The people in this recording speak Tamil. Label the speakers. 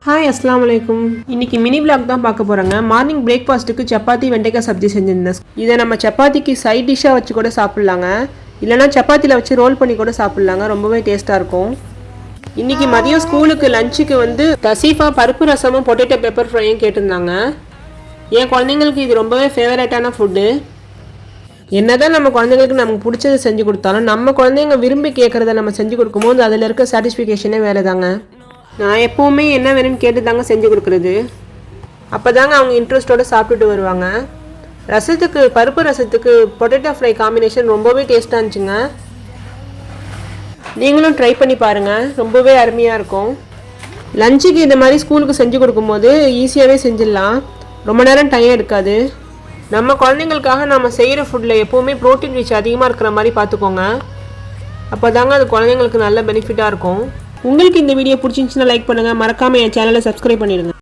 Speaker 1: ஹாய் அஸ்ஸலாமு அலைக்கும். இன்னைக்கு மினி விளாக் தான் பார்க்க போகிறோங்க. மார்னிங் பிரேக்ஃபாஸ்ட்டுக்கு சப்பாத்தி வெண்டைக்காய் சப்ஜி செஞ்சுருந்தேன். இதை நம்ம சப்பாத்திக்கு சைட் டிஷ்ஷாக வச்சு கூட சாப்பிட்லாங்க, இல்லைனா சப்பாத்தியில் வச்சு ரோல் பண்ணி கூட சாப்பிட்லாங்க. ரொம்பவே டேஸ்ட்டாக இருக்கும். இன்றைக்கி மதியம் ஸ்கூலுக்கு லஞ்சுக்கு தசீஃபா பருப்பு ரசமும் பொட்டேட்டோ பெப்பர் ஃப்ரையும் கேட்டிருந்தாங்க. என் குழந்தைங்களுக்கு இது ரொம்பவே ஃபேவரட்டான ஃபுட்டு. என்னதான் நம்ம குழந்தைங்களுக்கு நமக்கு பிடிச்சதை செஞ்சு கொடுத்தாலும் நம்ம குழந்தைங்க விரும்பி கேட்குறத நம்ம செஞ்சு கொடுக்கும்போது அதில் இருக்க சாட்டிஸ்ஃபிகேஷனே வேறு தாங்க. நான் எப்போவுமே என்ன வேணும்னு கேட்டு தாங்க செஞ்சு கொடுக்குறது. அப்போ தாங்க அவங்க இன்ட்ரெஸ்ட்டோடு சாப்பிட்டுட்டு வருவாங்க. பருப்பு ரசத்துக்கு பொட்டேட்டோ ஃப்ரை காம்பினேஷன் ரொம்பவே டேஸ்ட்டாக இருந்துச்சுங்க. நீங்களும் ட்ரை பண்ணி பாருங்கள், ரொம்பவே அருமையாக இருக்கும். லஞ்சுக்கு இந்த மாதிரி ஸ்கூலுக்கு செஞ்சு கொடுக்கும்போது ஈஸியாகவே செஞ்சிடலாம், ரொம்ப நேரம் டைம் எடுக்காது. நம்ம குழந்தைங்களுக்காக நம்ம செய்கிற ஃபுட்டில் எப்போவுமே ப்ரோட்டீன் ரிச் அதிகமாக இருக்கிற மாதிரி பார்த்துக்கோங்க. அப்போ தாங்க அது குழந்தைங்களுக்கு நல்ல பெனிஃபிட்டாக இருக்கும். உங்களுக்கு இந்த வீடியோ பிடிச்சிருந்துச்சுன்னா லைக் பண்ணுங்கள், மறக்காமல் என் சேனலை சப்ஸ்கிரைப் பண்ணிடுங்க.